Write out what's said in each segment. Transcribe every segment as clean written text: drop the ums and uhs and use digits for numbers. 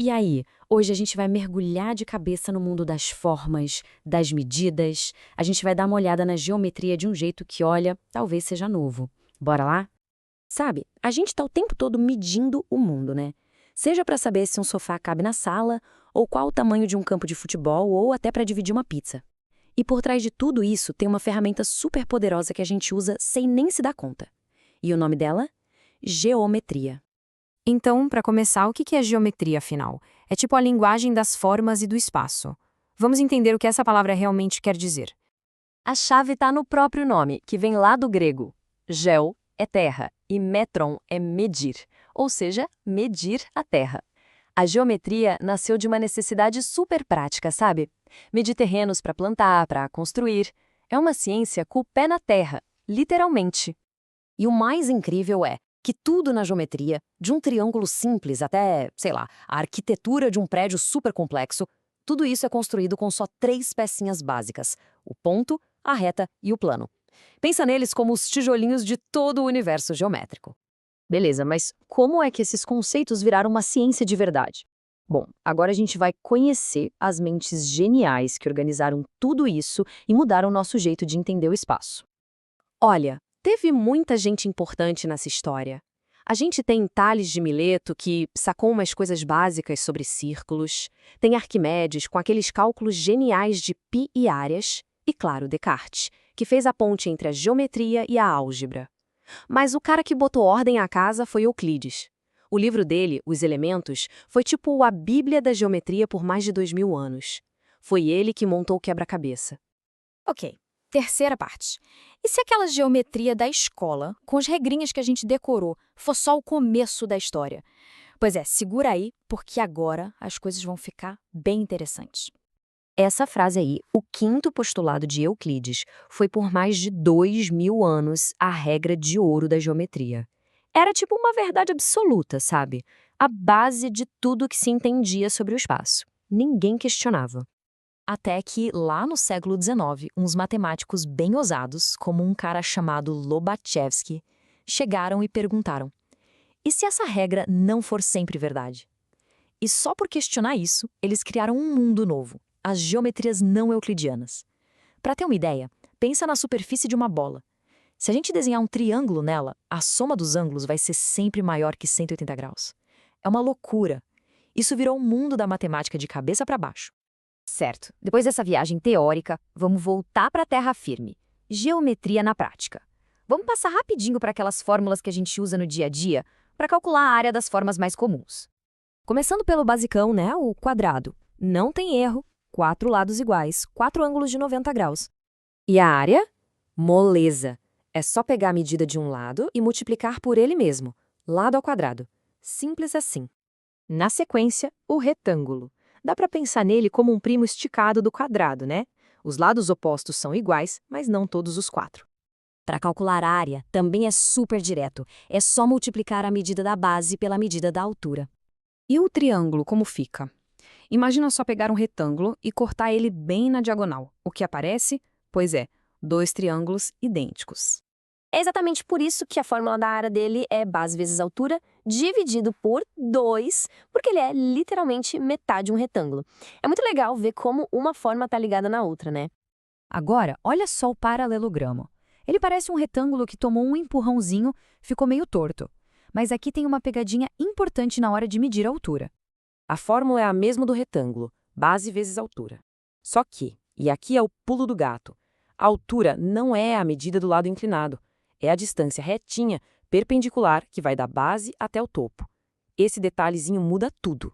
E aí, hoje a gente vai mergulhar de cabeça no mundo das formas, das medidas. A gente vai dar uma olhada na geometria de um jeito que, olha, talvez seja novo. Bora lá? Sabe, a gente tá o tempo todo medindo o mundo, né? Seja para saber se um sofá cabe na sala, ou qual o tamanho de um campo de futebol, ou até para dividir uma pizza. E por trás de tudo isso tem uma ferramenta super poderosa que a gente usa sem nem se dar conta. E o nome dela? Geometria. Então, para começar, o que é geometria, afinal? É tipo a linguagem das formas e do espaço. Vamos entender o que essa palavra realmente quer dizer. A chave está no próprio nome, que vem lá do grego. Geo é terra e metron é medir, ou seja, medir a terra. A geometria nasceu de uma necessidade super prática, sabe? Medir terrenos para plantar, para construir. É uma ciência com o pé na terra, literalmente. E o mais incrível é que tudo na geometria, de um triângulo simples até, sei lá, a arquitetura de um prédio super complexo, tudo isso é construído com só 3 pecinhas básicas: o ponto, a reta e o plano. Pensa neles como os tijolinhos de todo o universo geométrico. Beleza, mas como é que esses conceitos viraram uma ciência de verdade? Bom, agora a gente vai conhecer as mentes geniais que organizaram tudo isso e mudaram o nosso jeito de entender o espaço. Olha, teve muita gente importante nessa história. A gente tem Tales de Mileto, que sacou umas coisas básicas sobre círculos, tem Arquimedes com aqueles cálculos geniais de π e áreas, e claro, Descartes, que fez a ponte entre a geometria e a álgebra. Mas o cara que botou ordem à casa foi Euclides. O livro dele, Os Elementos, foi tipo a Bíblia da geometria por mais de 2000 anos. Foi ele que montou o quebra-cabeça. Ok, terceira parte. E se aquela geometria da escola, com as regrinhas que a gente decorou, for só o começo da história? Pois é, segura aí, porque agora as coisas vão ficar bem interessantes. Essa frase aí, o quinto postulado de Euclides, foi por mais de 2000 anos a regra de ouro da geometria. Era tipo uma verdade absoluta, sabe? A base de tudo que se entendia sobre o espaço. Ninguém questionava. Até que, lá no século XIX, uns matemáticos bem ousados, como um cara chamado Lobachevsky, chegaram e perguntaram: e se essa regra não for sempre verdade? E só por questionar isso, eles criaram um mundo novo, as geometrias não euclidianas. Para ter uma ideia, pensa na superfície de uma bola. Se a gente desenhar um triângulo nela, a soma dos ângulos vai ser sempre maior que 180 graus. É uma loucura. Isso virou um mundo da matemática de cabeça para baixo. Certo. Depois dessa viagem teórica, vamos voltar para a terra firme. Geometria na prática. Vamos passar rapidinho para aquelas fórmulas que a gente usa no dia a dia para calcular a área das formas mais comuns. Começando pelo basicão, né? O quadrado. Não tem erro. 4 lados iguais, 4 ângulos de 90 graus. E a área? Moleza. É só pegar a medida de um lado e multiplicar por ele mesmo, lado ao quadrado. Simples assim. Na sequência, o retângulo. Dá para pensar nele como um primo esticado do quadrado, né? Os lados opostos são iguais, mas não todos os 4. Para calcular a área, também é super direto. É só multiplicar a medida da base pela medida da altura. E o triângulo, como fica? Imagina só pegar um retângulo e cortar ele bem na diagonal. O que aparece? Pois é, 2 triângulos idênticos. É exatamente por isso que a fórmula da área dele é base vezes altura, dividido por 2, porque ele é literalmente metade de um retângulo. É muito legal ver como uma forma está ligada na outra, né? Agora, olha só o paralelogramo. Ele parece um retângulo que tomou um empurrãozinho, ficou meio torto. Mas aqui tem uma pegadinha importante na hora de medir a altura. A fórmula é a mesma do retângulo, base vezes altura. Só que, e aqui é o pulo do gato, a altura não é a medida do lado inclinado. É a distância retinha, perpendicular, que vai da base até o topo. Esse detalhezinho muda tudo.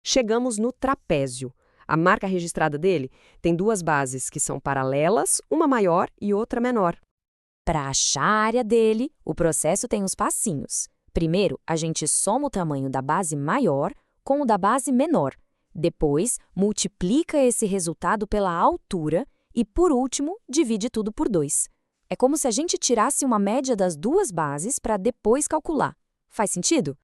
Chegamos no trapézio. A marca registrada dele tem 2 bases que são paralelas, uma maior e outra menor. Para achar a área dele, o processo tem uns passinhos. Primeiro, a gente soma o tamanho da base maior com o da base menor. Depois, multiplica esse resultado pela altura e, por último, divide tudo por 2. É como se a gente tirasse uma média das 2 bases para depois calcular. Faz sentido?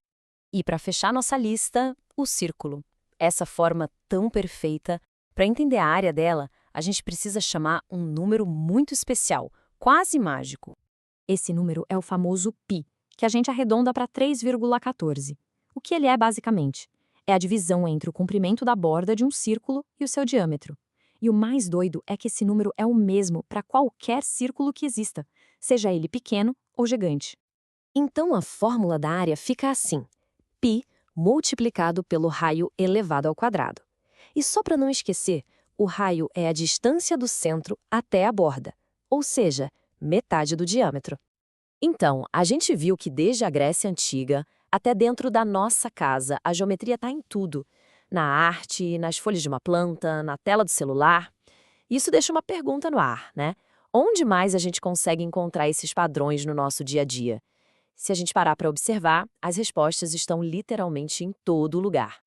E para fechar nossa lista, o círculo. Essa forma tão perfeita. Para entender a área dela, a gente precisa chamar um número muito especial, quase mágico. Esse número é o famoso π, que a gente arredonda para 3,14. O que ele é basicamente? É a divisão entre o comprimento da borda de um círculo e o seu diâmetro. E o mais doido é que esse número é o mesmo para qualquer círculo que exista, seja ele pequeno ou gigante. Então a fórmula da área fica assim: π multiplicado pelo raio elevado ao quadrado. E só para não esquecer, o raio é a distância do centro até a borda, ou seja, metade do diâmetro. Então, a gente viu que desde a Grécia Antiga até dentro da nossa casa, a geometria está em tudo. Na arte, nas folhas de uma planta, na tela do celular. Isso deixa uma pergunta no ar, né? Onde mais a gente consegue encontrar esses padrões no nosso dia a dia? Se a gente parar para observar, as respostas estão literalmente em todo lugar.